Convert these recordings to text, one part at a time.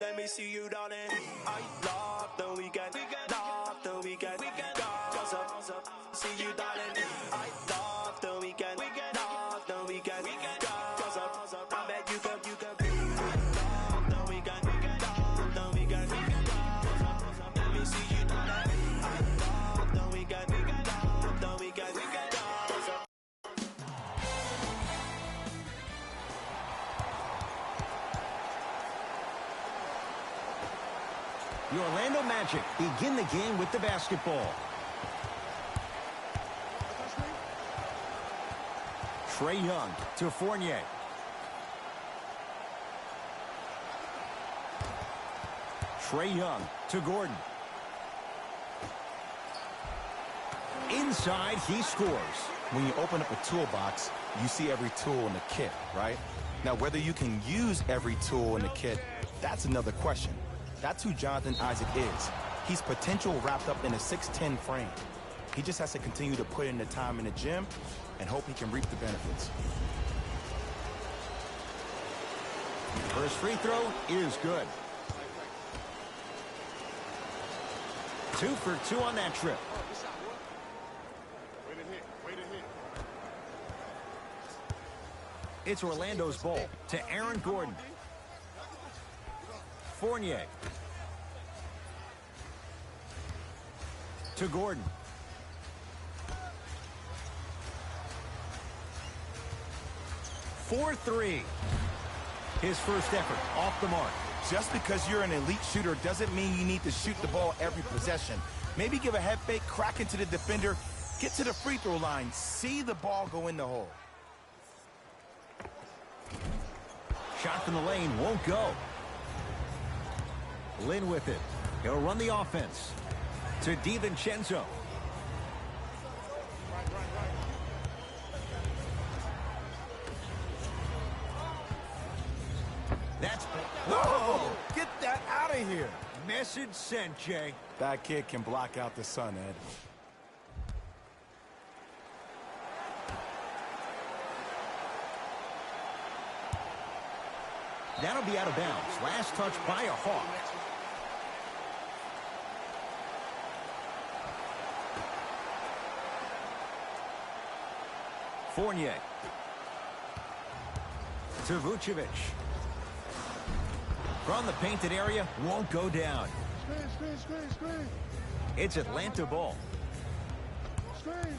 Let me see you, darling. I love the weekend. Love the weekend. Cause up. See you, darling. I love the weekend. Love the weekend. Cause up. I bet you can. Love the weekend. Love the weekend. Let me see you, darling. I love the weekend. Love the weekend. Cause up. The Orlando Magic begin the game with the basketball. Trae Young to Fournier. Trae Young to Gordon. Inside, he scores. When you open up a toolbox, you see every tool in the kit, right? Now, whether you can use every tool in the kit, that's another question. That's who Jonathan Isaac is. He's potential wrapped up in a 6'10" frame. He just has to continue to put in the time in the gym and hope he can reap the benefits. First free throw is good. 2 for 2 on that trip. It's Orlando's ball to Aaron Gordon. Fournier. To Gordon. For 3. His first effort off the mark. Just because you're an elite shooter doesn't mean you need to shoot the ball every possession. Maybe give a head fake, crack into the defender, get to the free throw line, see the ball go in the hole. Shot from the lane won't go. Lin with it. He'll run the offense. To DiVincenzo. That's... Whoa! Get that out of here! Message sent, Jay. That kid can block out the sun, Ed. That'll be out of bounds. Last touch by a Hawk. Fournier. To Vucevic. From the painted area, won't go down. Screen. It's Atlanta ball. Screen.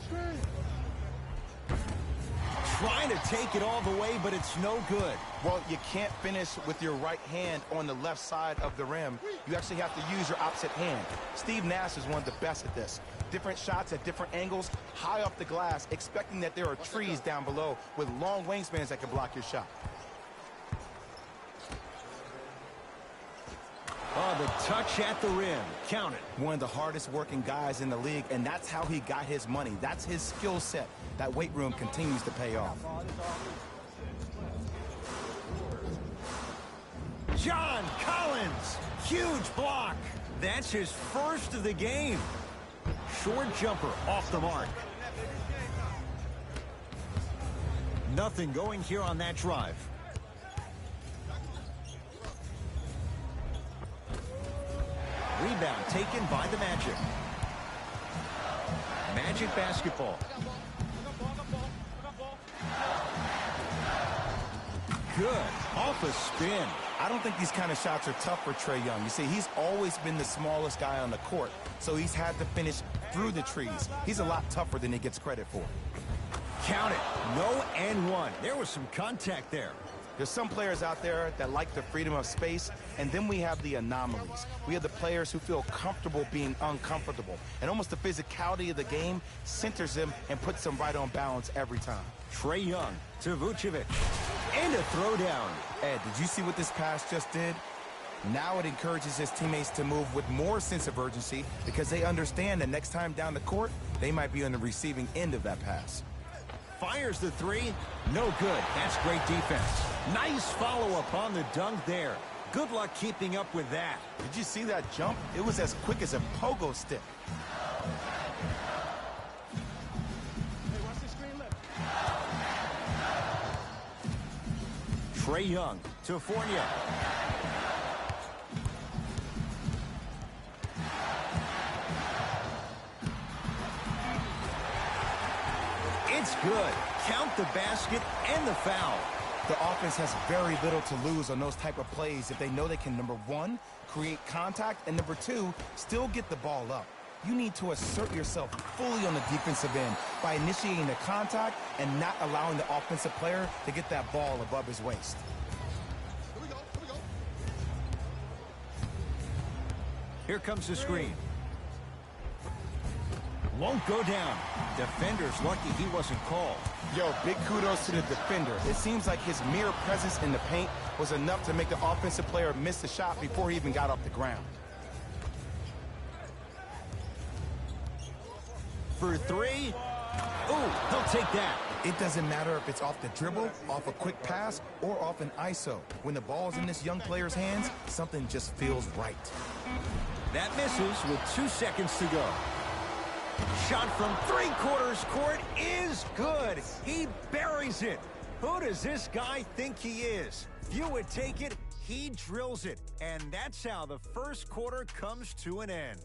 Trying to take it all the way, but it's no good. Well, you can't finish with your right hand on the left side of the rim. You actually have to use your opposite hand. Steve Nash is one of the best at this. Different shots at different angles, high off the glass, expecting that there are trees down below with long wingspans that can block your shot. Oh, the touch at the rim. Count it. One of the hardest working guys in the league, and that's how he got his money. That's his skill set. That weight room continues to pay off. John Collins. Huge block. That's his first of the game. Short jumper off the mark. Nothing going here on that drive. Rebound taken by the Magic. Magic basketball. Good. Off a spin. I don't think these kind of shots are tough for Trae Young. You see, he's always been the smallest guy on the court, so he's had to finish through the trees. He's a lot tougher than he gets credit for. Count it. No and one. There was some contact there. There's some players out there that like the freedom of space, and then we have the anomalies. We have the players who feel comfortable being uncomfortable, and almost the physicality of the game centers them and puts them right on balance every time. Trae Young to Vucevic. And a throwdown. Ed, did you see what this pass just did? Now it encourages his teammates to move with more sense of urgency because they understand that next time down the court, they might be on the receiving end of that pass. Fires the three. No good. That's great defense. Nice follow-up on the dunk there. Good luck keeping up with that. Did you see that jump? It was as quick as a pogo stick. Trae Young to Fournier. It's good. Count the basket and the foul. The offense has very little to lose on those type of plays if they know they can, number one, create contact, and number two, still get the ball up. You need to assert yourself fully on the defensive end by initiating the contact and not allowing the offensive player to get that ball above his waist. Here comes the screen. Won't go down. Defender's lucky he wasn't called. Yo, big kudos to the defender. It seems like his mere presence in the paint was enough to make the offensive player miss the shot before he even got off the ground. For three. Ooh, he'll take that. It doesn't matter if it's off the dribble, off a quick pass, or off an ISO. When the ball's in this young player's hands, something just feels right. That misses with 2 seconds to go. Shot from 3/4 court is good. He buries it. Who does this guy think he is? Few would take it. He drills it. And that's how the first quarter comes to an end.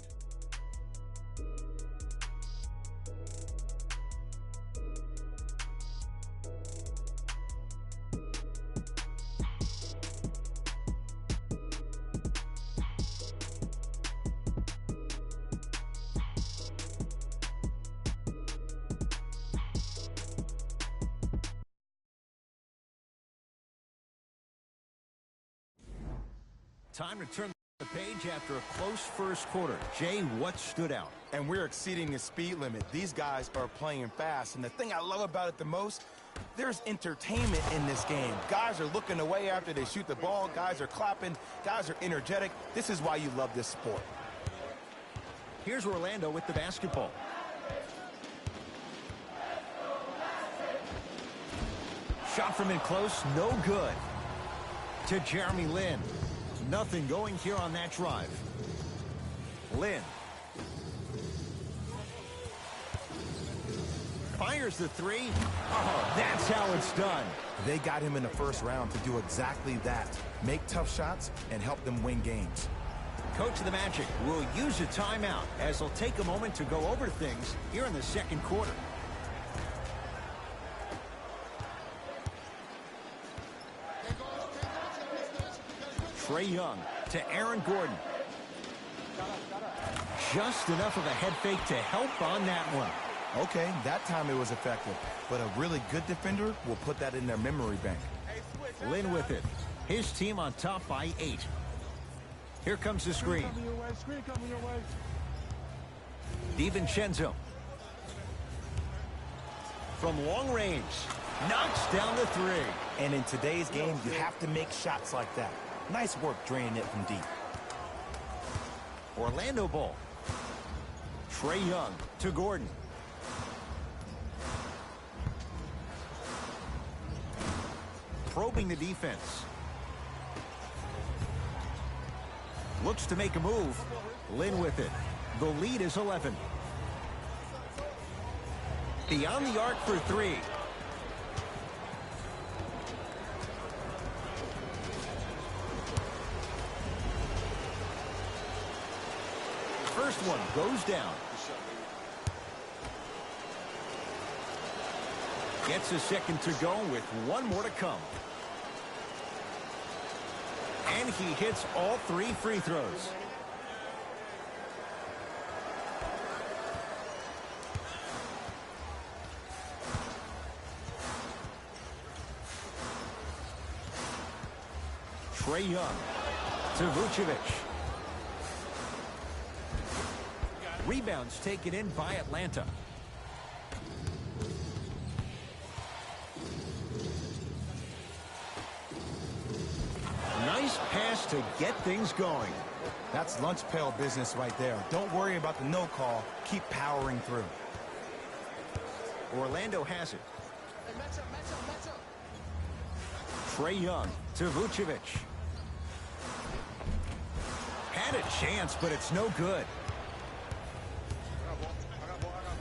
Time to turn the page after a close first quarter. Jay, what stood out? And we're exceeding the speed limit. These guys are playing fast. And the thing I love about it the most, there's entertainment in this game. Guys are looking away after they shoot the ball. Guys are clapping. Guys are energetic. This is why you love this sport. Here's Orlando with the basketball. Shot from in close, no good. To Jeremy Lin. Nothing going here on that drive. Lin. Fires the three. Oh, that's how it's done. They got him in the first round to do exactly that. Make tough shots and help them win games. Coach of the Magic will use a timeout as they'll take a moment to go over things here in the second quarter. Trae Young to Aaron Gordon. Just enough of a head fake to help on that one. Okay, that time it was effective. But a really good defender will put that in their memory bank. Lin with it. His team on top by 8. Here comes the screen. Screen coming your way. DiVincenzo. From long range. Knocks down the 3. And in today's game, you have to make shots like that. Nice work draining it from deep. Orlando ball. Trae Young to Gordon. Probing the defense. Looks to make a move. Lin with it. The lead is 11. Beyond the arc for 3. First one goes down. Gets a second to go with one more to come. And he hits all 3 free throws. Trae Young to Vucevic. Rebounds taken in by Atlanta. Nice pass to get things going. That's lunch pail business right there. Don't worry about the no call. Keep powering through. Orlando has it. Trae Young to Vucevic. Had a chance, but it's no good.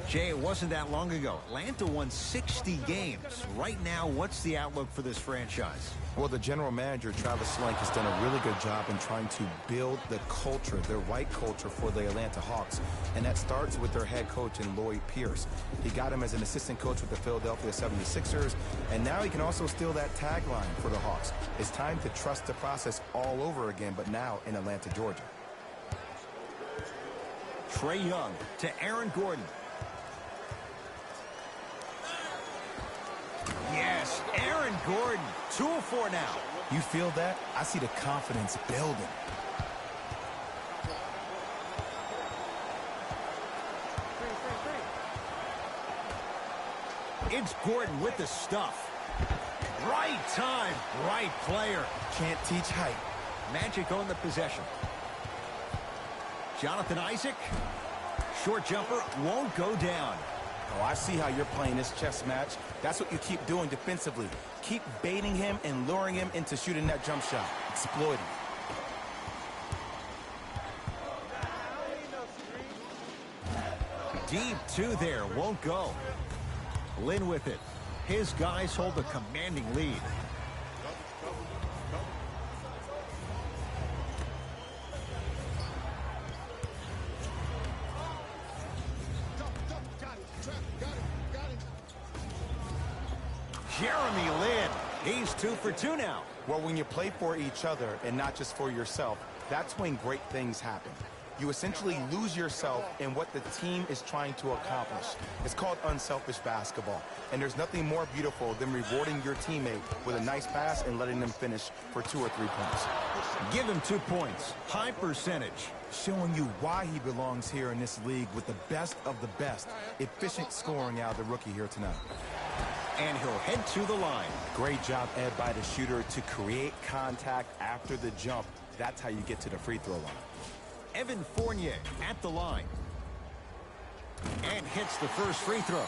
Jay, it wasn't that long ago. Atlanta won 60 games. Right now, what's the outlook for this franchise? Well, the general manager, Travis Schlenk, has done a really good job in trying to build the culture, the right culture for the Atlanta Hawks. And that starts with their head coach in Lloyd Pierce. He got him as an assistant coach with the Philadelphia 76ers, and now he can also steal that tagline for the Hawks. It's time to trust the process all over again, but now in Atlanta, Georgia. Trae Young to Aaron Gordon. Yes, Aaron Gordon, 2 of 4 now. You feel that? I see the confidence building. It's Gordon with the stuff. Right time, right player. Can't teach height. Magic on the possession. Jonathan Isaac. Short jumper won't go down. Oh, I see how you're playing this chess match. That's what you keep doing defensively. Keep baiting him and luring him into shooting that jump shot. Exploiting. Deep 2 there, won't go. Lin with it. His guys hold a commanding lead. Jeremy Lin, he's 2 for 2 now. Well, when you play for each other and not just for yourself, that's when great things happen. You essentially lose yourself in what the team is trying to accomplish. It's called unselfish basketball. And there's nothing more beautiful than rewarding your teammate with a nice pass and letting them finish for 2 or 3 points. Give him 2 points. High percentage. Showing you why he belongs here in this league with the best of the best. Efficient scoring out of the rookie here tonight. And he'll head to the line. Great job, Ed, by the shooter to create contact after the jump. That's how you get to the free throw line. Evan Fournier at the line. And hits the first free throw.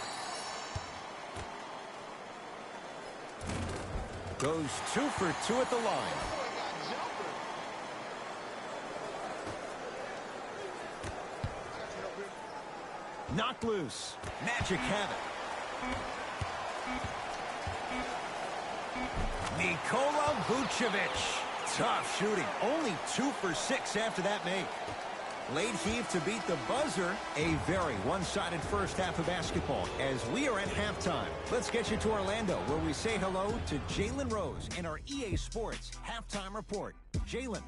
Goes 2 for 2 at the line. Knocked loose. Magic have it. Nikola Vucevic. Tough shooting. Only 2 for 6 after that make. Late heave to beat the buzzer. A very one-sided first half of basketball as we are at halftime. Let's get you to Orlando where we say hello to Jalen Rose in our EA Sports Halftime Report. Jalen.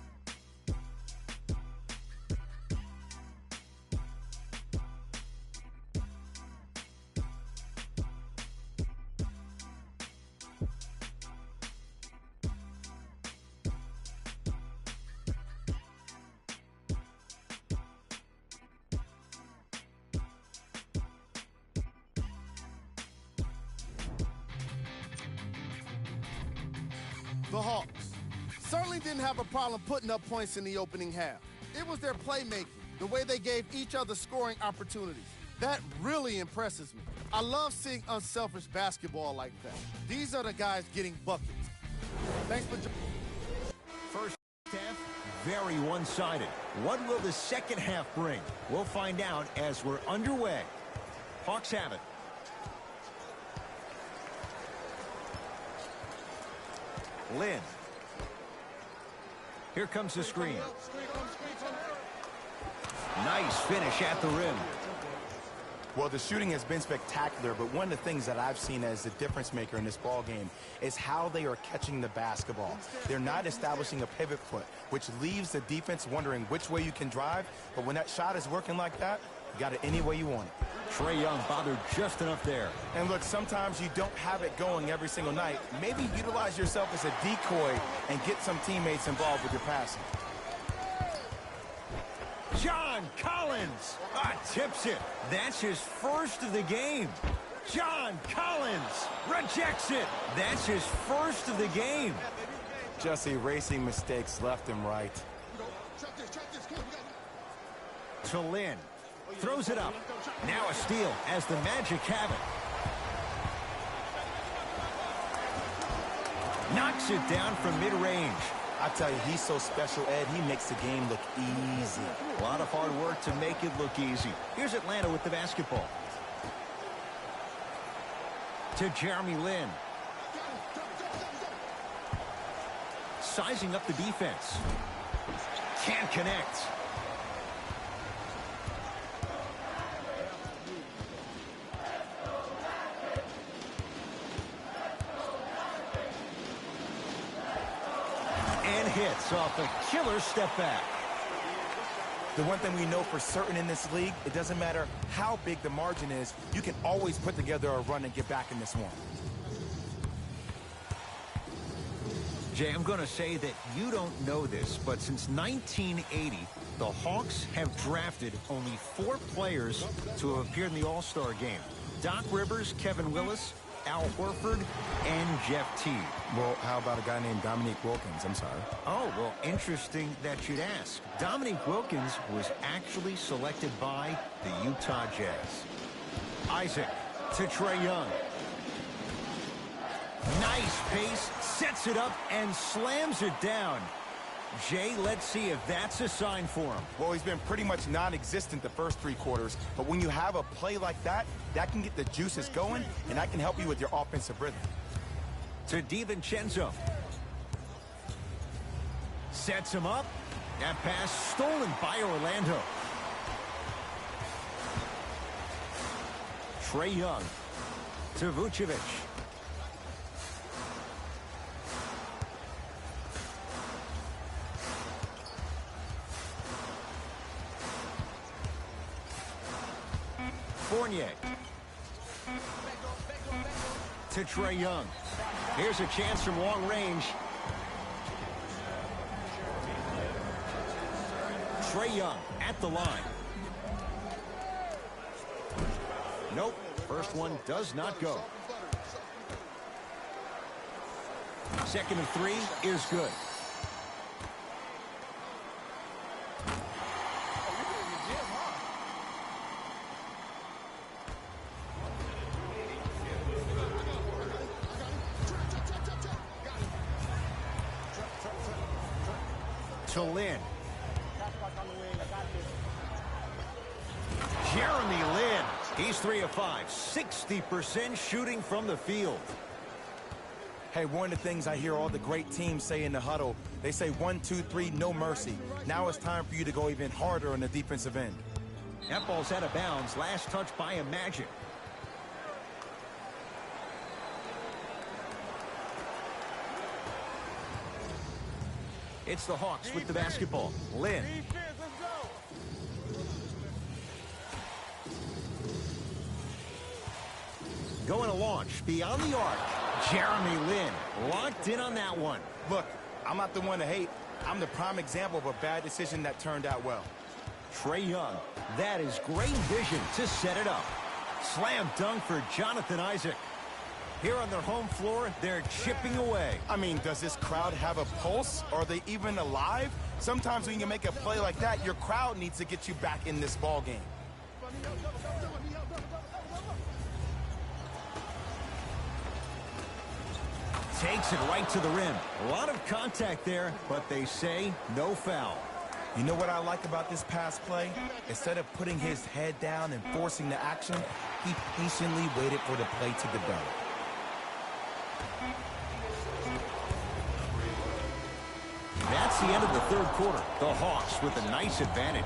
The Hawks certainly didn't have a problem putting up points in the opening half. It was their playmaking, the way they gave each other scoring opportunities. That really impresses me. I love seeing unselfish basketball like that. These are the guys getting buckets. Thanks for joining. First half, very one-sided. What will the second half bring? We'll find out as we're underway. Hawks have it. Lin. Here comes the screen. Nice finish at the rim. Well, the shooting has been spectacular, but one of the things that I've seen as the difference maker in this ball game is how they are catching the basketball. They're not establishing a pivot foot, which leaves the defense wondering which way you can drive, but when that shot is working like that, you got it any way you want it. Trae Young bothered just enough there. And look, sometimes you don't have it going every single night. Maybe utilize yourself as a decoy and get some teammates involved with your passing. John Collins tips it. That's his first of the game. John Collins rejects it. That's his first of the game. Just erasing mistakes left and right. To Lin. Throws it up. Now a steal as the Magic have it. Knocks it down from mid-range. I tell you, he's so special, Ed. He makes the game look easy. A lot of hard work to make it look easy. Here's Atlanta with the basketball. To Jeremy Lin. sizing up the defense. Can't connect. And hits off a killer step back. The one thing we know for certain in this league, it doesn't matter how big the margin is, you can always put together a run and get back in this one. Jay, I'm going to say that you don't know this, but since 1980, the Hawks have drafted only 4 players to have appeared in the All-Star game. Doc Rivers, Kevin Willis, Al Horford, and Jeff Teague. Well, how about a guy named Dominique Wilkins? I'm sorry. Oh, well, interesting that you'd ask. Dominique Wilkins was actually selected by the Utah Jazz. Isaac to Trae Young. Nice pace, sets it up, and slams it down. Jay, let's see if that's a sign for him. Well, he's been pretty much non-existent the first 3 quarters, but when you have a play like that, that can get the juices going, and that can help you with your offensive rhythm. To DiVincenzo. Sets him up. That pass stolen by Orlando. Trae Young to Vucevic. Fournier to Trae Young. Here's a chance from long range. Trae Young at the line. Nope, first one does not go. Second and 3 is good. To Lin. Jeremy Lin. He's 3 of 5. 60% shooting from the field. Hey, one of the things I hear all the great teams say in the huddle, they say 1, 2, 3, no mercy. Now it's time for you to go even harder on the defensive end. That ball's out of bounds. Last touch by a Magic. It's the Hawks with the basketball. Lin. Going to launch beyond the arc. Jeremy Lin locked in on that one. Look, I'm not the one to hate. I'm the prime example of a bad decision that turned out well. Trae Young. That is great vision to set it up. Slam dunk for Jonathan Isaac. Here on their home floor, they're chipping away. I mean, does this crowd have a pulse? Are they even alive? Sometimes when you make a play like that, your crowd needs to get you back in this ball game. Takes it right to the rim. A lot of contact there, but they say no foul. You know what I like about this pass play? Instead of putting his head down and forcing the action, he patiently waited for the play to develop. That's the end of the third quarter. The Hawks with a nice advantage.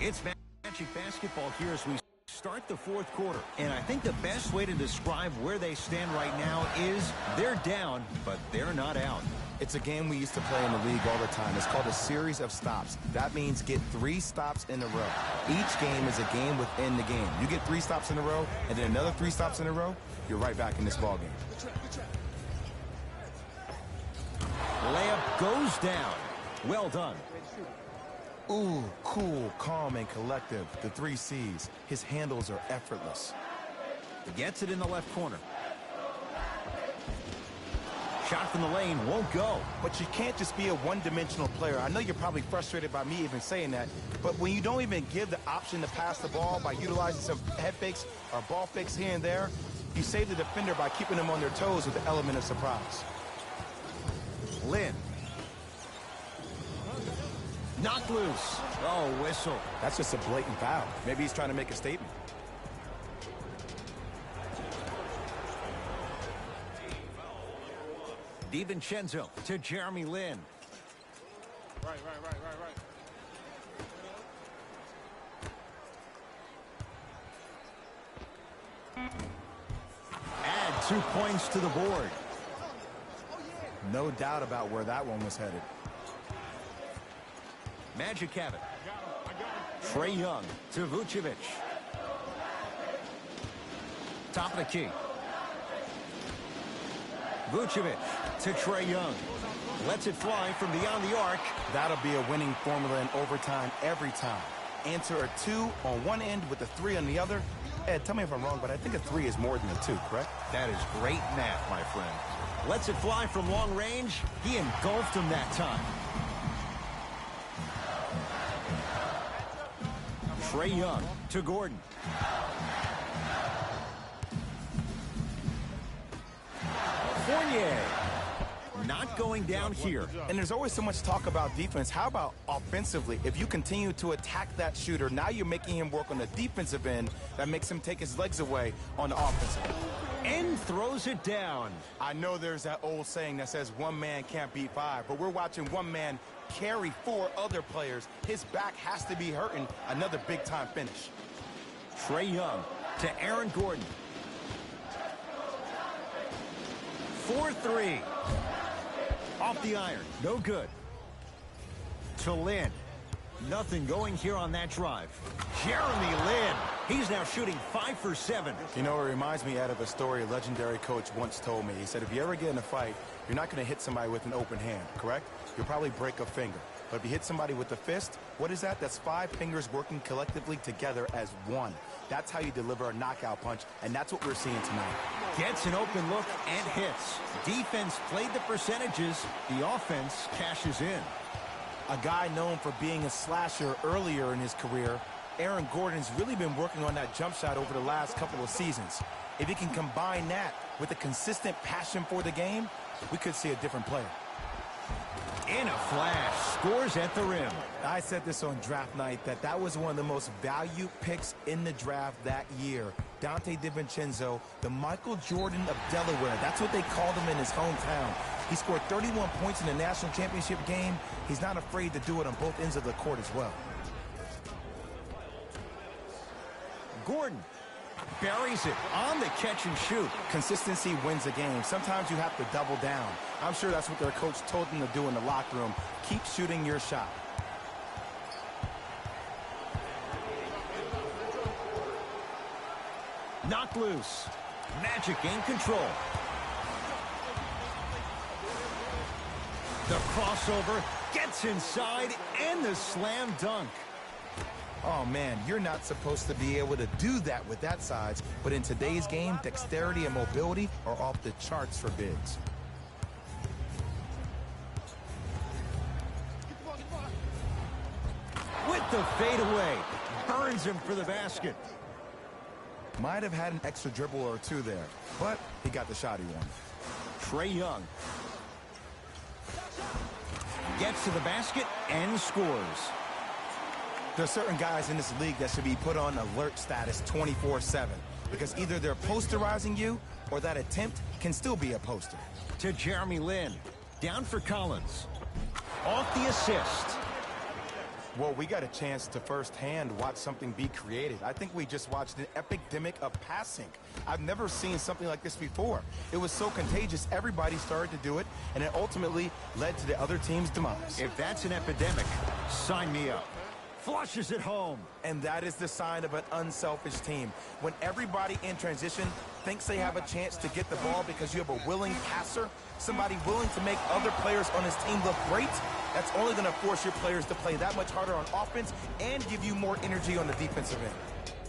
It's Magic basketball here as we start the fourth quarter. And I think the best way to describe where they stand right now is they're down, but they're not out. It's a game we used to play in the league all the time. It's called a series of stops. That means get 3 stops in a row. Each game is a game within the game. You get 3 stops in a row, and then another 3 stops in a row, you're right back in this ball game. Layup goes down. Well done. Ooh, cool, calm, and collective. The 3 C's. His handles are effortless. Gets it in the left corner. Shot from the lane won't go. But you can't just be a one-dimensional player. I know you're probably frustrated by me even saying that, but when you don't even give the option to pass the ball by utilizing some head fakes or ball fakes here and there, you save the defender by keeping them on their toes with the element of surprise. Lynn. Knocked loose. Oh, whistle. That's just a blatant foul. Maybe he's trying to make a statement. DiVincenzo to Jeremy Lin. Right. Add 2 points to the board. No doubt about where that one was headed. Magic have it. Trae Young to Vucevic. Top of the key. Vucevic to Trae Young. Lets it fly from beyond the arc. That'll be a winning formula in overtime every time. Answer a 2 on one end with a 3 on the other. Ed, tell me if I'm wrong, but I think a 3 is more than a 2, correct? That is great math, my friend. Lets it fly from long range. He engulfed him that time. Trae Young to Gordon. Fournier. Not going down here. And there's always so much talk about defense. How about offensively? If you continue to attack that shooter, now you're making him work on the defensive end. That makes him take his legs away on the offensive end. And throws it down. I know there's that old saying that says one man can't beat 5, but we're watching one man carry 4 other players. His back has to be hurting. Another big-time finish. Trae Young to Aaron Gordon. 4-3. Off the iron. No good. To Lin. Nothing going here on that drive. Jeremy Lin. He's now shooting 5 for 7. You know, it reminds me, Ed, of a story a legendary coach once told me. He said, if you ever get in a fight, you're not going to hit somebody with an open hand, correct? You'll probably break a finger. But if you hit somebody with a fist, what is that? That's 5 fingers working collectively together as one. That's how you deliver a knockout punch, and that's what we're seeing tonight. Gets an open look and hits. Defense played the percentages. The offense cashes in. A guy known for being a slasher earlier in his career, Aaron Gordon's really been working on that jump shot over the last couple of seasons. If he can combine that with a consistent passion for the game, we could see a different player. In a flash, scores at the rim. I said this on draft night that was one of the most valued picks in the draft that year. Donte DiVincenzo, the Michael Jordan of Delaware. That's what they called him in his hometown. He scored 31 points in the national championship game. He's not afraid to do it on both ends of the court as well. Gordon buries it on the catch and shoot. Consistency wins a game. Sometimes you have to double down. I'm sure that's what their coach told them to do in the locker room. Keep shooting your shot. Knocked loose. Magic in control. The crossover gets inside and the slam dunk. Oh, man, you're not supposed to be able to do that with that size, but in today's game, dexterity and mobility are off the charts for bigs. With the fadeaway, burns him for the basket. Might have had an extra dribble or 2 there, but he got the shot he wanted. Trae Young gets to the basket and scores. There are certain guys in this league that should be put on alert status 24/7 because either they're posterizing you or that attempt can still be a poster. To Jeremy Lin. Down for Collins. Off the assist. Well, we got a chance to firsthand watch something be created. I think we just watched an epidemic of passing. I've never seen something like this before. It was so contagious, everybody started to do it, and it ultimately led to the other team's demise. If that's an epidemic, sign me up. Flushes it home. And that is the sign of an unselfish team. When everybody in transition thinks they have a chance to get the ball because you have a willing passer, somebody willing to make other players on his team look great, that's only going to force your players to play that much harder on offense and give you more energy on the defensive end.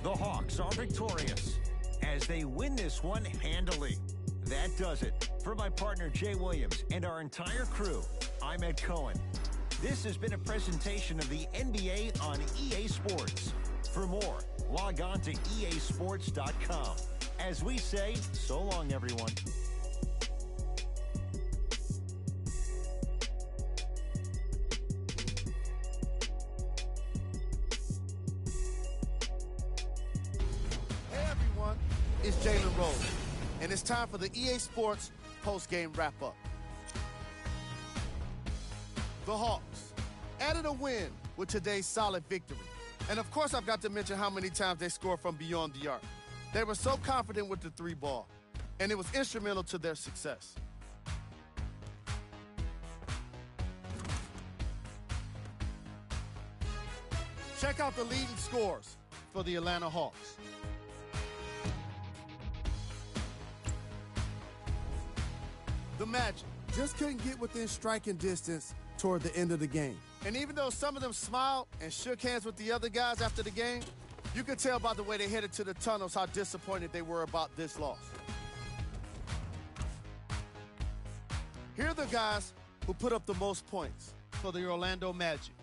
The Hawks are victorious as they win this one handily. That does it. For my partner, Jay Williams, and our entire crew, I'm Ed Cohen. This has been a presentation of the NBA on EA Sports. For more, log on to easports.com. As we say, so long, everyone. Hey, everyone. It's Jalen Rose, and it's time for the EA Sports post-game wrap-up. The Hawks added a win with today's solid victory. And of course, I've got to mention how many times they scored from beyond the arc. They were so confident with the three ball, and it was instrumental to their success. Check out the leading scores for the Atlanta Hawks. The Magic just couldn't get within striking distance toward the end of the game. And even though some of them smiled and shook hands with the other guys after the game, you could tell by the way they headed to the tunnels how disappointed they were about this loss. Here are the guys who put up the most points for the Orlando Magic.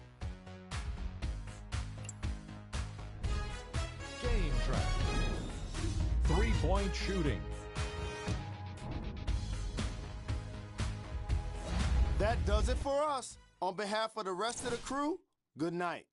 Game track. 3-point shooting. That does it for us. On behalf of the rest of the crew, good night.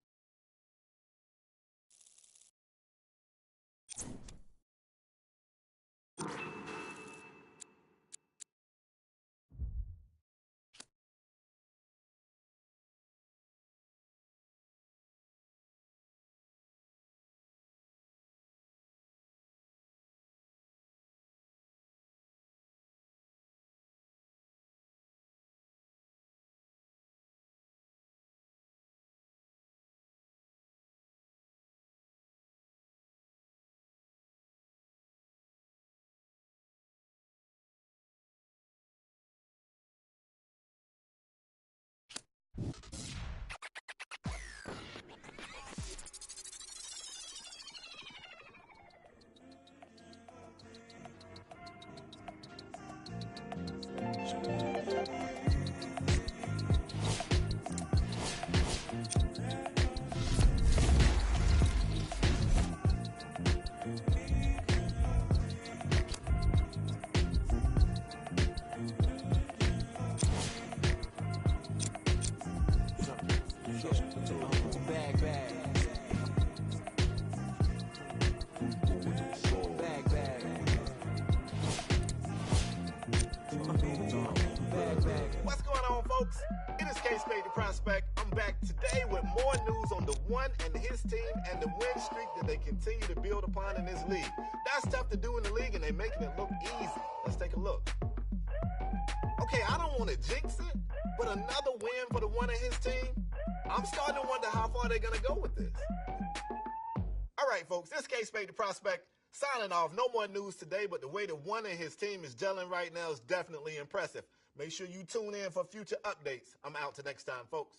What's going on, folks? It is K-Spade the Prospect. I'm back today with more news on the one and his team and the win streak that they continue to build upon in this league. That's tough to do in the league, and they're making it look easy. Let's take a look. Okay, I don't want to jinx it, but another win for the one and his team? I'm starting to wonder how far they're going to go with this. All right, folks, this is K-Spade the Prospect. Signing off. No more news today, but the way the one and his team is gelling right now is definitely impressive. Make sure you tune in for future updates. I'm out till next time, folks.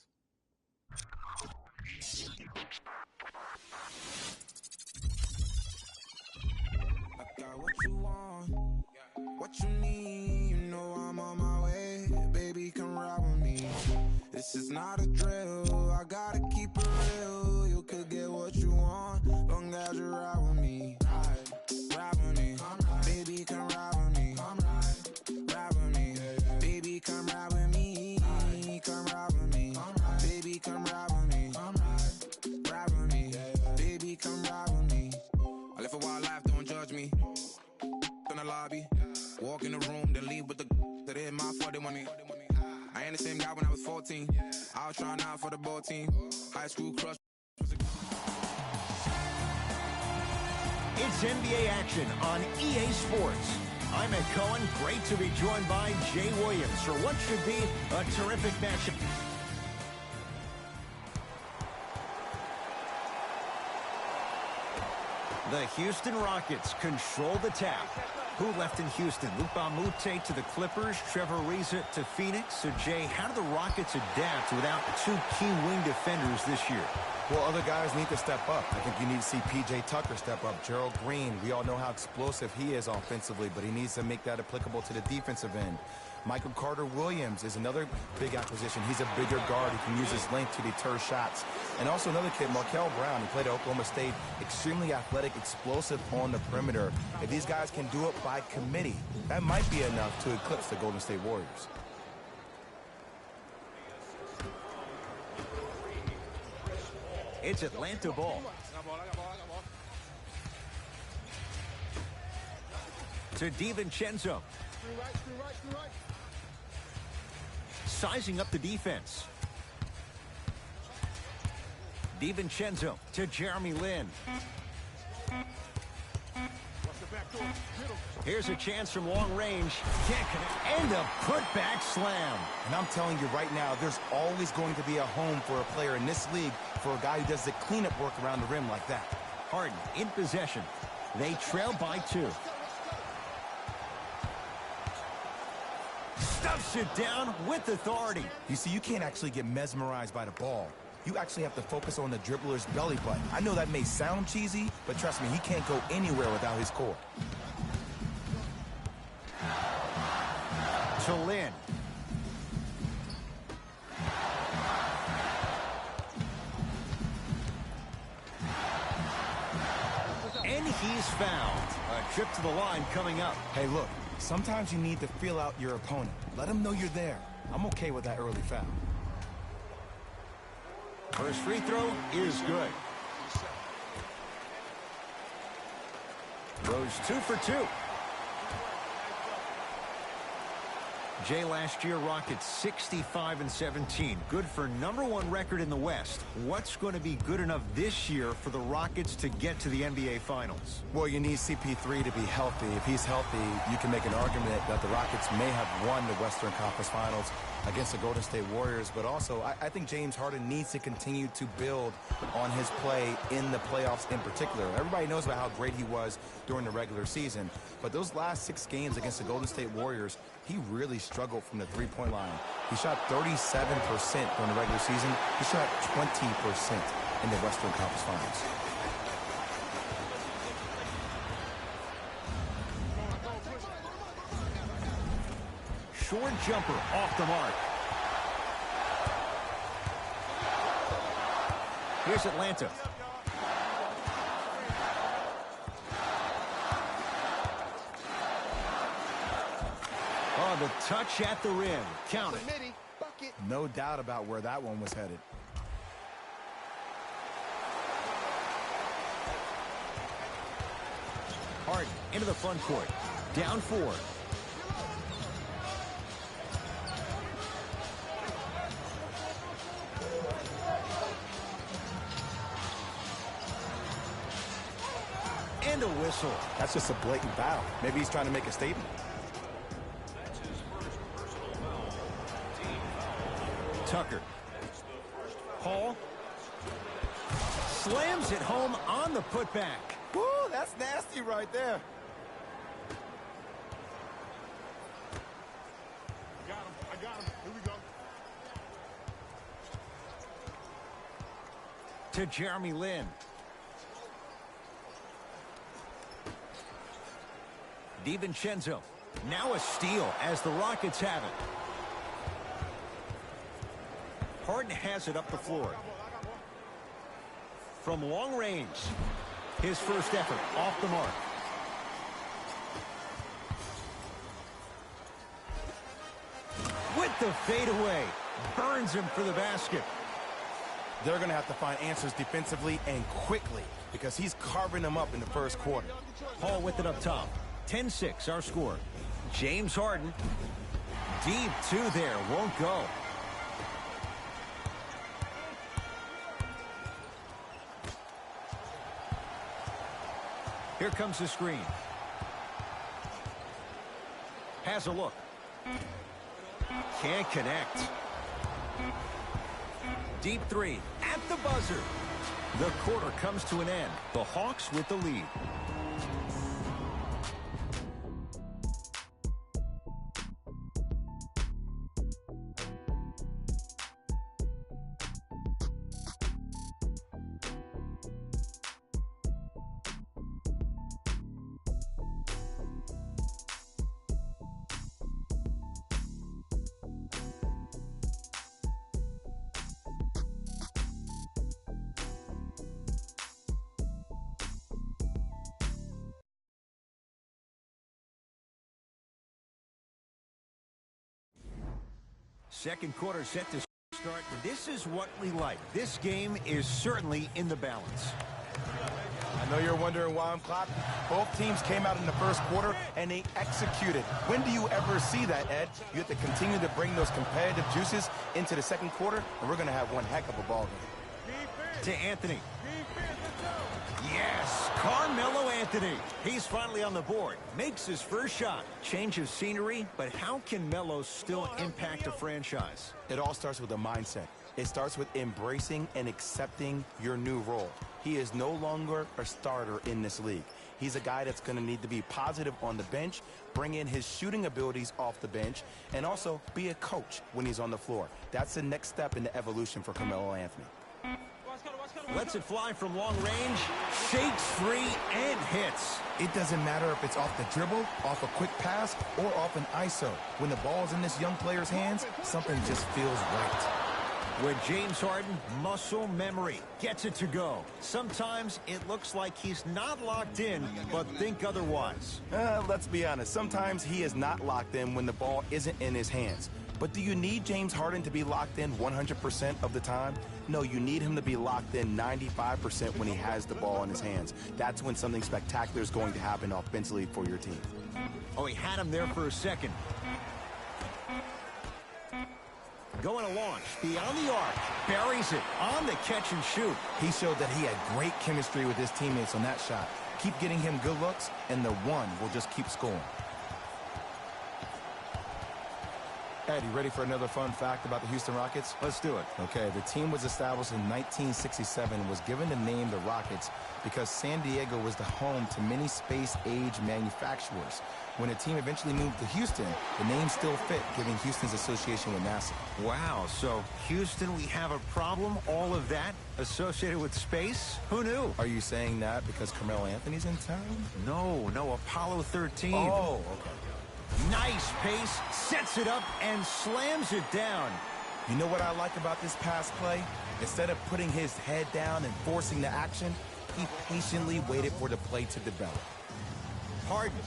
I got what you want, what you need. You know I'm on my way. Baby, come ride with me. This is not a drill. I gotta keep it real. You could get what you want, long as you ride with me. Ride with me. Baby, come ride with me. Ride with me. Baby, come ride with me. Come ride with me. Baby, come ride with me. Ride with me. Baby, come ride with me. I live a wild life, don't judge me. In the lobby, walk in the room, then leave with the that hit my 40 money. I ain't the same guy when I was 14. I was trying out for the ball team. High school crush. It's NBA action on EA Sports. I'm Ed Cohen. Great to be joined by Jay Williams for what should be a terrific matchup. The Houston Rockets control the tap. Who left in Houston? Luc Mbah a Moute to the Clippers, Trevor Ariza to Phoenix. So, Jay, how do the Rockets adapt without two key wing defenders this year? Well, other guys need to step up. I think you need to see P.J. Tucker step up. Gerald Green, we all know how explosive he is offensively, but he needs to make that applicable to the defensive end. Michael Carter-Williams is another big acquisition. He's a bigger guard. He can use his length to deter shots. And also another kid, Markel Brown. He played at Oklahoma State. Extremely athletic, explosive on the perimeter. If these guys can do it by committee, that might be enough to eclipse the Golden State Warriors. It's Atlanta ball. To DiVincenzo. Sizing up the defense. DiVincenzo to Jeremy Lin. Here's a chance from long range. Can't connect. And a putback slam. And I'm telling you right now, there's always going to be a home for a player in this league for a guy who does the cleanup work around the rim like that. Harden in possession. They trail by 2. Stuffs it down with authority. You see, you can't actually get mesmerized by the ball. You actually have to focus on the dribbler's belly button. I know that may sound cheesy, but trust me, he can't go anywhere without his core. To Lin. And he's fouled. A trip to the line coming up. Hey, look, sometimes you need to feel out your opponent. Let him know you're there. I'm okay with that early foul. First free throw is good. Goes 2 for 2. Jay, last year, Rockets 65-17. Good for #1 record in the West. What's going to be good enough this year for the Rockets to get to the NBA Finals? Well, you need CP3 to be healthy. If he's healthy, you can make an argument that the Rockets may have won the Western Conference Finals against the Golden State Warriors. But also, I think James Harden needs to continue to build on his play in the playoffs in particular. Everybody knows about how great he was during the regular season. But those last 6 games against the Golden State Warriors, he really struggled from the three-point line. He shot 37% during the regular season. He shot 20% in the Western Conference Finals. Short jumper off the mark. Here's Atlanta. Oh, the touch at the rim. Count it. No doubt about where that one was headed. Harden into the front court. Down 4. And a whistle. That's just a blatant foul. Maybe he's trying to make a statement. Tucker. Hall. Slams it home on the putback. Woo, that's nasty right there. I got him. Here we go. To Jeremy Lin. DiVincenzo. Now a steal as the Rockets have it. Harden has it up the floor. From long range. His first effort off the mark. With the fadeaway. Burns him for the basket. They're going to have to find answers defensively and quickly because he's carving them up in the first quarter. Hall with it up top. 10-6 our score. James Harden. Deep 2 there. Won't go. Here comes the screen. Has a look. Can't connect. Deep 3 at the buzzer. The quarter comes to an end. The Hawks with the lead. Second quarter set to start. This is what we like. This game is certainly in the balance. I know you're wondering why I'm clapping. Both teams came out in the first quarter, and they executed. When do you ever see that, Ed? You have to continue to bring those competitive juices into the second quarter, and we're going to have one heck of a ball game. To Anthony. Yes, Carmelo Anthony. He's finally on the board. Makes his first shot. Change of scenery, but how can Melo still impact a franchise? It all starts with a mindset. It starts with embracing and accepting your new role. He is no longer a starter in this league. He's a guy that's going to need to be positive on the bench, bring in his shooting abilities off the bench, and also be a coach when he's on the floor. That's the next step in the evolution for Carmelo Anthony. Lets it fly from long range, shakes free, and hits. It doesn't matter if it's off the dribble, off a quick pass, or off an ISO. When the ball's in this young player's hands, something just feels right. With James Harden, muscle memory, gets it to go. Sometimes it looks like he's not locked in, but think otherwise. Let's be honest. Sometimes he is not locked in when the ball isn't in his hands. But do you need James Harden to be locked in 100% of the time? No, you need him to be locked in 95% when he has the ball in his hands. That's when something spectacular is going to happen offensively for your team. Oh, he had him there for a second. Going to launch, beyond the arc, buries it on the catch and shoot. He showed that he had great chemistry with his teammates on that shot. Keep getting him good looks, and the one will just keep scoring. Ed, you ready for another fun fact about the Houston Rockets? Let's do it. Okay, the team was established in 1967, was given the name the Rockets because San Diego was the home to many space-age manufacturers. When the team eventually moved to Houston, the name still fit, giving Houston's association with NASA. Wow, so Houston, we have a problem? All of that associated with space? Who knew? Are you saying that because Carmelo Anthony's in town? No, Apollo 13. Oh, okay. Nice pace, sets it up, and slams it down. You know what I like about this pass play? Instead of putting his head down and forcing the action, he patiently waited for the play to develop. Harden.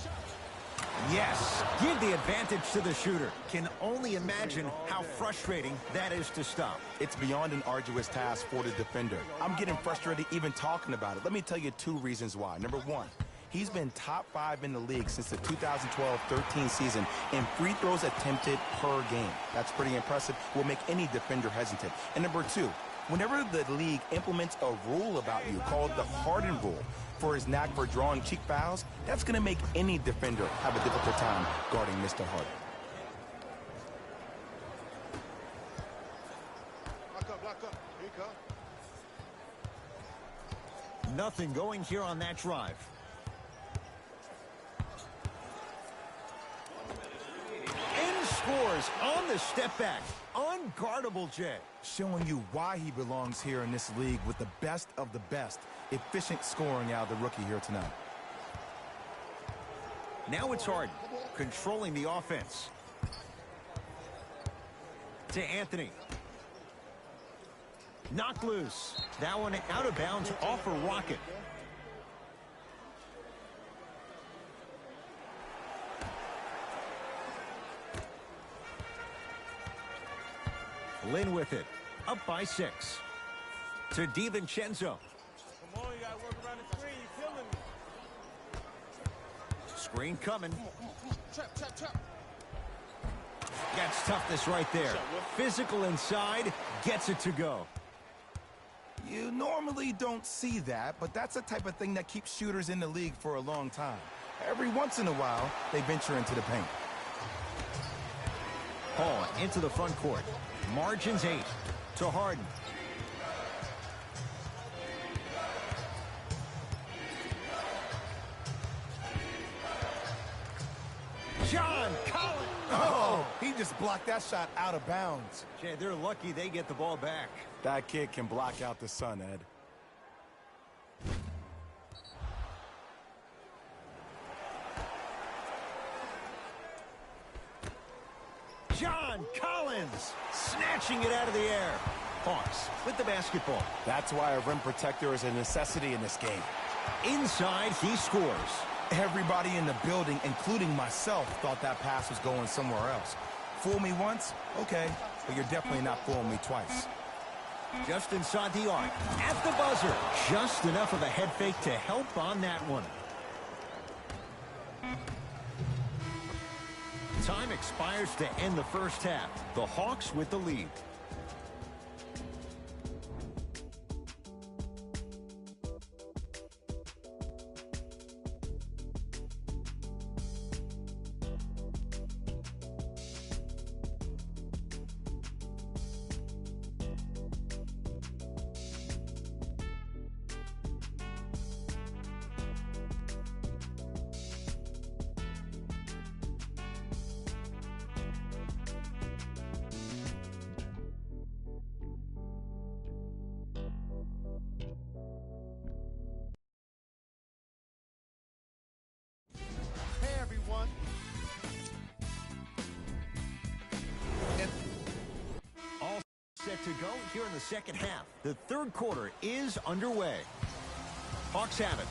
Yes, give the advantage to the shooter. Can only imagine how frustrating that is to stop. It's beyond an arduous task for the defender. I'm getting frustrated even talking about it. Let me tell you two reasons why. Number one, he's been top 5 in the league since the 2012-13 season in free throws attempted per game. That's pretty impressive. Will make any defender hesitant. And number two, whenever the league implements a rule about you called the Harden rule for his knack for drawing cheap fouls, that's going to make any defender have a difficult time guarding Mr. Harden. Lock up. Here you go. Nothing going here on that drive. And scores on the step back. Unguardable, Jay. Showing you why he belongs here in this league with the best of the best. Efficient scoring out of the rookie here tonight. Now it's Harden, controlling the offense. To Anthony. Knocked loose. That one out of bounds off a rocket. Lynn with it. Up by 6. To DiVincenzo. Come on, you gotta work around the screen. You're killing me. Screen coming. Trap. That's toughness right there. Physical inside. Gets it to go. You normally don't see that, but that's the type of thing that keeps shooters in the league for a long time. Every once in a while, they venture into the paint. Paul into the front court. Margins 8 to Harden. John Collins. Oh, he just blocked that shot out of bounds. Jay, they're lucky they get the ball back. That kid can block out the sun, Ed. John Collins snatching it out of the air. Hawks with the basketball. That's why a rim protector is a necessity in this game. Inside, he scores. Everybody in the building, including myself, thought that pass was going somewhere else. Fool me once? Okay, but you're definitely not fooling me twice. Just inside the arc, at the buzzer. Just enough of a head fake to help on that one. Time expires to end the first half. The Hawks with the lead. Set to go here in the second half. The third quarter is underway. Hawks have it.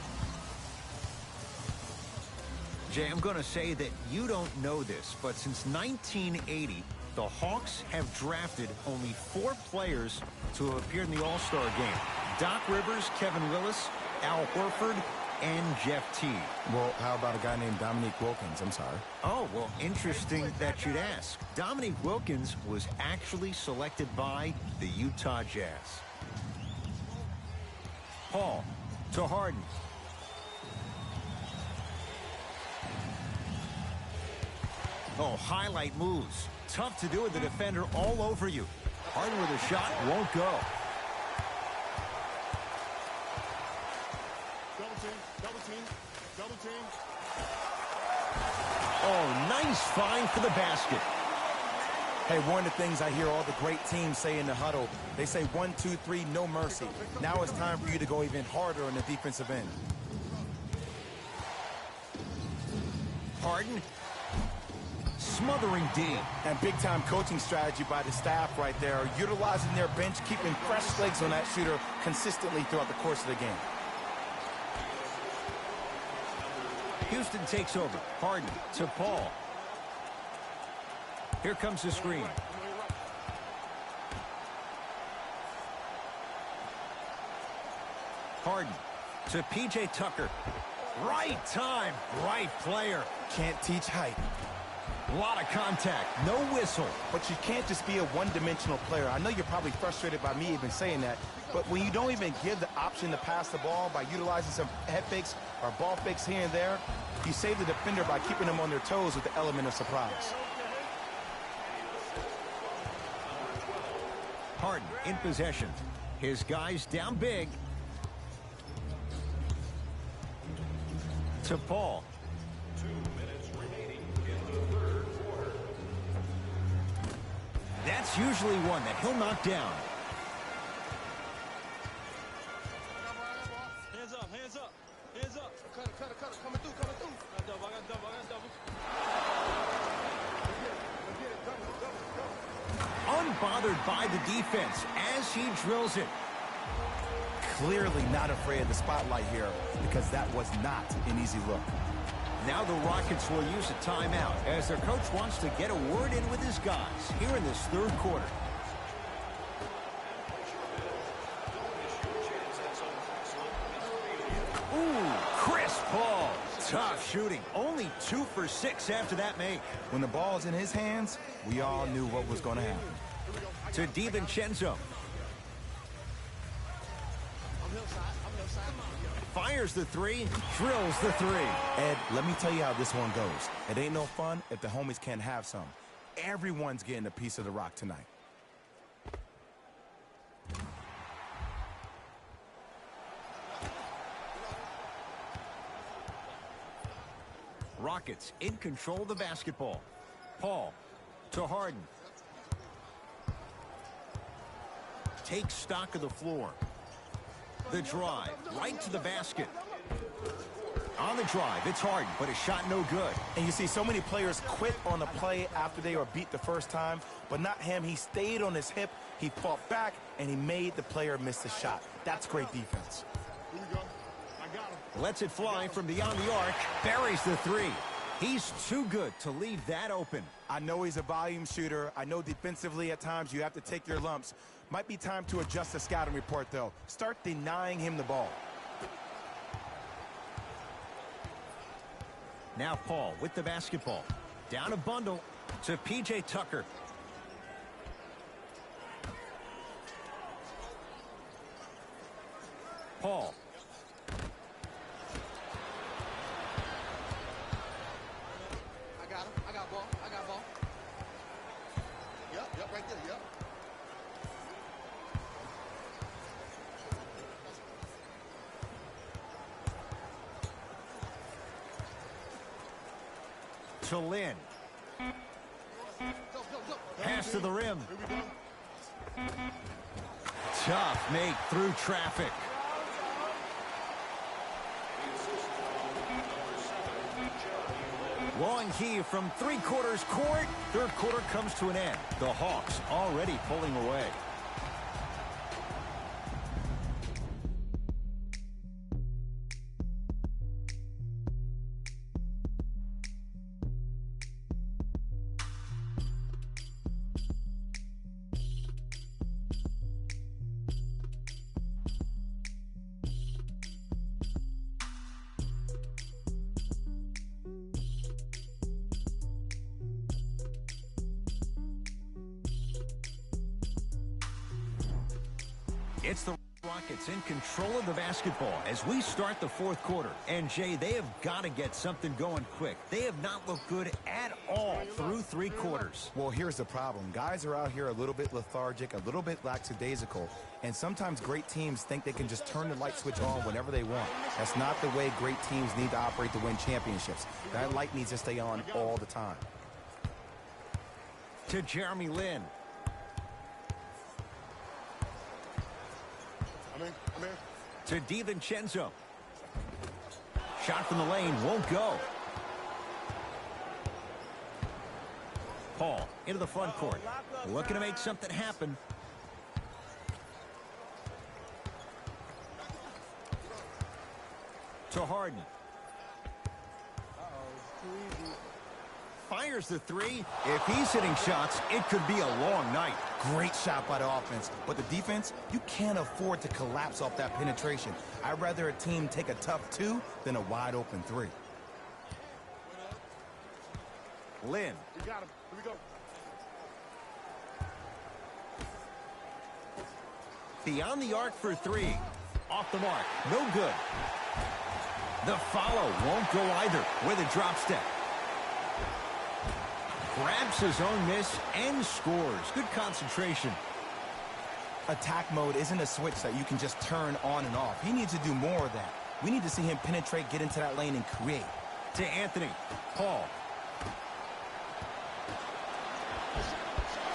Jay, I'm going to say that you don't know this, but since 1980, the Hawks have drafted only 4 players to have appeared in the All-Star game. Doc Rivers, Kevin Willis, Al Horford, and Jeff Teague. Well, how about a guy named Dominique Wilkins? I'm sorry. Oh, well, interesting that you'd ask. Dominique Wilkins was actually selected by the Utah Jazz. Paul to Harden. Oh, highlight moves. Tough to do with the defender all over you. Harden with a shot, won't go. Oh, nice find for the basket. Hey, one of the things I hear all the great teams say in the huddle, they say 1, 2, 3, no mercy. Now it's time for you to go even harder on the defensive end. Harden smothering D. And big-time coaching strategy by the staff right there, utilizing their bench, keeping fresh legs on that shooter consistently throughout the course of the game. Houston takes over. Harden to Paul. Here comes the screen. Harden to P.J. Tucker. Right time, right player. Can't teach height. A lot of contact, no whistle. But you can't just be a one-dimensional player. I know you're probably frustrated by me even saying that, but when you don't even give the option to pass the ball by utilizing some head fakes or ball fakes here and there, you save the defender by keeping them on their toes with the element of surprise. Harden in possession. His guys down big. To Paul. 2 minutes remaining in the third quarter. That's usually one that he'll knock down. Hands up, hands up, hands up. Cut it, coming through. I got double. Unbothered by the defense as he drills it. Clearly not afraid of the spotlight here because that was not an easy look. Now the Rockets will use a timeout as their coach wants to get a word in with his guys here in this third quarter. Ooh, Chris Paul. Tough shooting. Only 2 for 6 after that make. When the ball's in his hands, we all knew what was going to happen. To DiVincenzo. Fires the 3, drills the 3. Ed, let me tell you how this one goes. It ain't no fun if the homies can't have some. Everyone's getting a piece of the rock tonight. Rockets in control of the basketball. Paul to Harden. Takes stock of the floor. The drive right to the basket. On the drive, it's Harden, but his shot no good. And you see so many players quit on the play after they were beat the first time, but not him. He stayed on his hip, he fought back, and he made the player miss the shot. That's great defense. Here we go. I got him. Lets it fly from beyond the arc. Buries the three. He's too good to leave that open. I know he's a volume shooter. I know defensively at times you have to take your lumps. Might be time to adjust the scouting report, though. Start denying him the ball. Now Paul with the basketball. Down a bundle to P.J. Tucker. Paul. I got him. I got ball. I got ball. Yep, right there, yep. To Lynn. Go, go, go. Pass to the rim. Here we go. Tough make through traffic. Long heave from three-quarters court. Third quarter comes to an end. The Hawks already pulling away. It's the Rockets in control of the basketball as we start the fourth quarter. And, Jay, they have got to get something going quick. They have not looked good at all through three quarters. Well, here's the problem. Guys are out here a little bit lethargic, a little bit lackadaisical, and sometimes great teams think they can just turn the light switch on whenever they want. That's not the way great teams need to operate to win championships. That light needs to stay on all the time. To Jeremy Lin. I'm in. To DiVincenzo. Shot from the lane won't go. Paul into the front court. Looking to make something happen. To Harden. Fires the three. If he's hitting shots, it could be a long night. Great shot by the offense, but the defense, you can't afford to collapse off that penetration. I'd rather a team take a tough two than a wide open three. Lynn. We got him. Here we go. Beyond the arc for three. Off the mark. No good. The follow won't go either with a drop step. Grabs his own miss and scores. Good concentration. Attack mode isn't a switch that you can just turn on and off. He needs to do more of that. We need to see him penetrate, get into that lane, and create. To Anthony. Paul.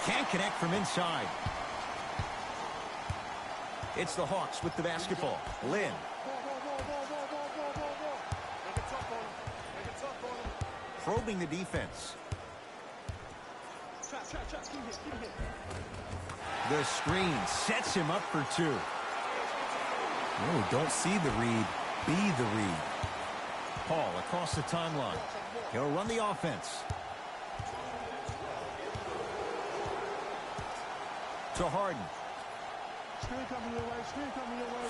Can't connect from inside. It's the Hawks with the basketball. Lynn. Make it tough on him. Make it tough on him. Probing the defense. Trap. Keep him. The screen sets him up for two. No, don't see the read. Be the read. Paul across the timeline. He'll run the offense. To Harden.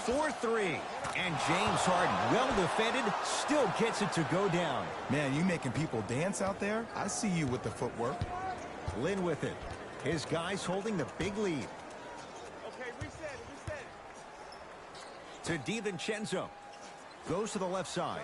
4-3. And James Harden, well defended, still gets it to go down. Man, you making people dance out there? I see you with the footwork. Lynn with it. His guys holding the big lead. Okay, reset. To DiVincenzo. Goes to the left side.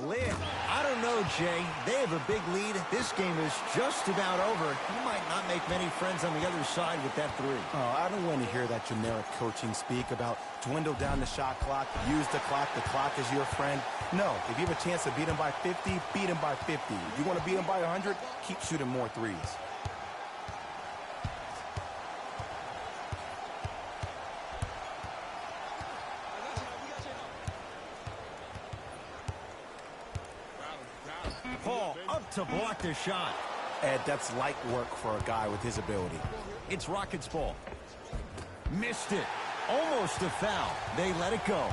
Lynn. I don't know, Jay. They have a big lead. This game is just about over. You might not make many friends on the other side with that three. Oh, I don't want to hear that generic coaching speak about dwindle down the shot clock, use the clock is your friend. No, if you have a chance to beat him by 50, beat him by 50. If you want to beat him by 100, keep shooting more threes. Paul up to block the shot. Ed, that's light work for a guy with his ability. It's Rockets ball. Missed it. Almost a foul. They let it go.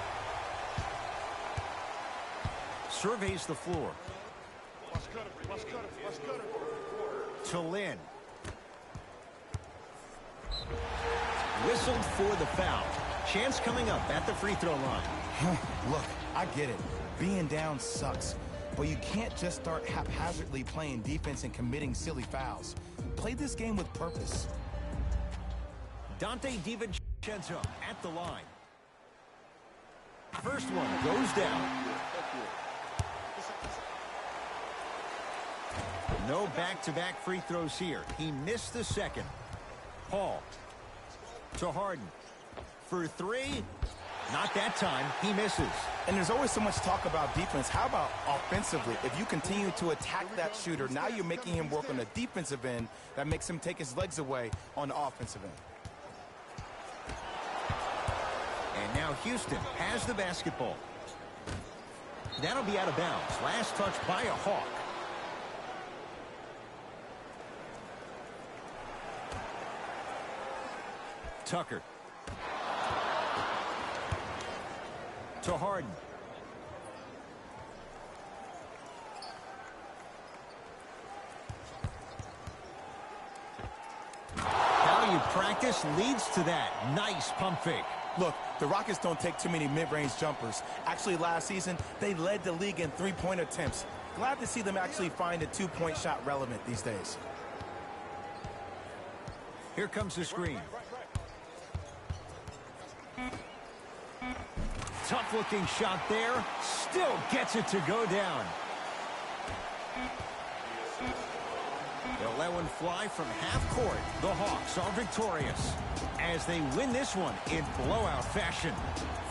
Surveys the floor. To Lynn. Whistled for the foul. Chance coming up at the free throw line. Look, I get it. Being down sucks. But you can't just start haphazardly playing defense and committing silly fouls. Play this game with purpose. Dante DiVincenzo at the line. First one goes down. No back-to-back free throws here. He missed the second. Paul to Harden. For three. Not that time. He misses. And there's always so much talk about defense. How about offensively? If you continue to attack that shooter, now you're making him work on the defensive end. That makes him take his legs away on the offensive end. And now Houston has the basketball. That'll be out of bounds. Last touch by a Hawk. Tucker. To Harden. How you practice leads to that. Nice pump fake. Look, the Rockets don't take too many mid-range jumpers. Actually, last season, they led the league in three-point attempts. Glad to see them actually find a two-point shot relevant these days. Here comes the screen. Tough-looking shot there. Still gets it to go down. They'll let one fly from half court. The Hawks are victorious as they win this one in blowout fashion.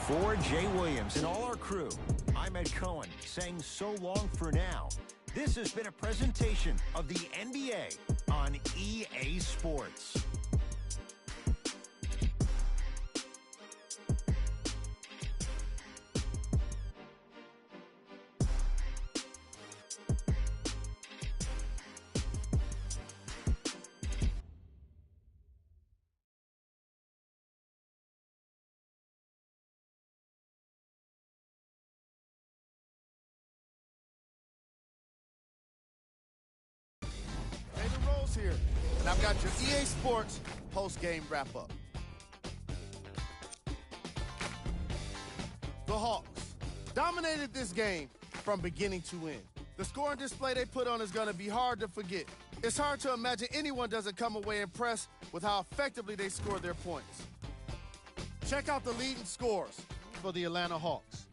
For Jay Williams and all our crew, I'm Ed Cohen saying so long for now. This has been a presentation of the NBA on EA Sports. Here, and I've got your EA Sports post-game wrap-up. The Hawks dominated this game from beginning to end. The scoring display they put on is going to be hard to forget. It's hard to imagine anyone doesn't come away impressed with how effectively they scored their points. Check out the leading scores for the Atlanta Hawks.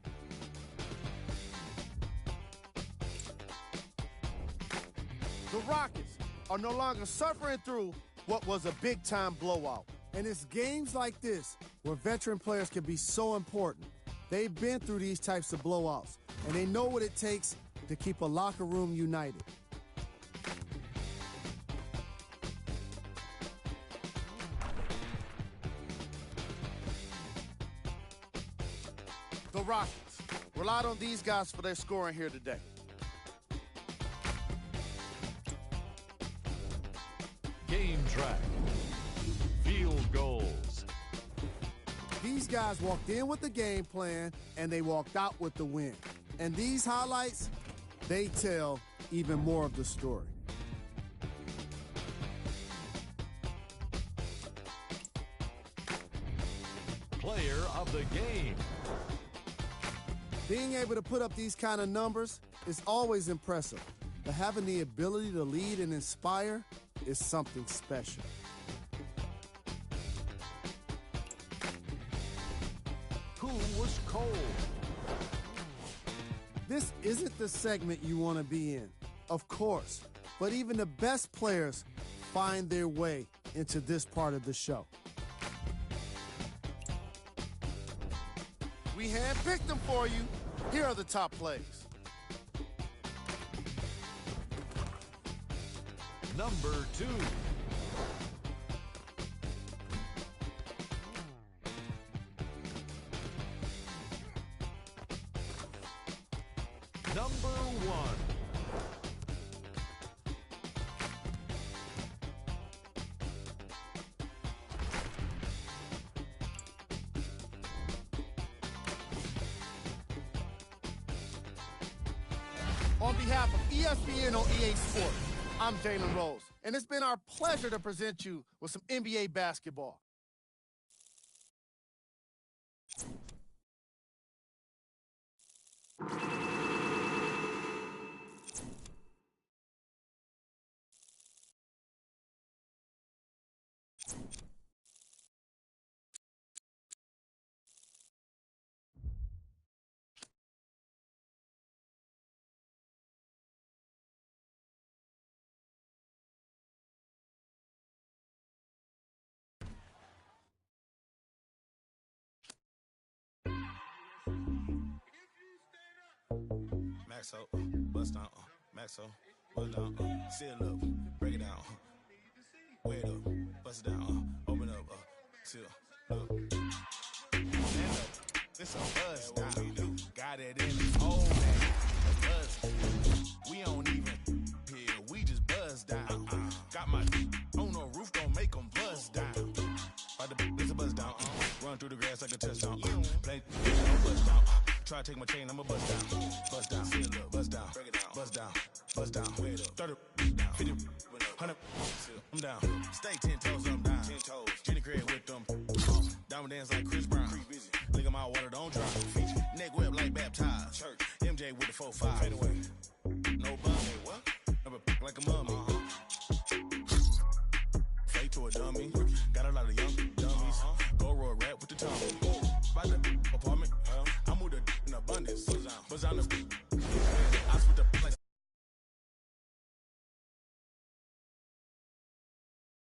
The Rockets are no longer suffering through what was a big-time blowout. And it's games like this where veteran players can be so important. They've been through these types of blowouts, and they know what it takes to keep a locker room united. The Rockets relied on these guys for their scoring here today. Game track. Field goals. These guys walked in with the game plan, and they walked out with the win. And these highlights, they tell even more of the story. Player of the game. Being able to put up these kind of numbers is always impressive, but having the ability to lead and inspire is something special. Who was cold? This isn't the segment you want to be in, of course, but even the best players find their way into this part of the show. We handpicked them for you. Here are the top plays. Number 2. Number 1. On behalf of ESPN on EA Sports, I'm Jalen Rose, and it's been our pleasure to present you with some NBA basketball. Maxo, bust down, Maxo, bust down, seal up, break it down, weigh it up, bust it down, open up, seal, look. Stand up, this a buzz down, got it in the old man, a buzz. We don't even hear, we just buzz down. Got my on the roof, don't make them buzz down. It's a buzz down, run through the grass like a touchdown, play, buzz down. Try to take my chain, I'ma bust down, seal up, bust down, break it down, bust down, 30, 50, 100, I'm down, stay 10 toes, I'm down, 10 toes, Jenny Craig with them, diamond dance like Chris Brown, look at my water, don't drop, neck whip like baptized, church, MJ with the 4-5, fade away, no bum, what? Never like a mummy, fade to a dummy, got a lot of young dummies, go roll rap with the tummy.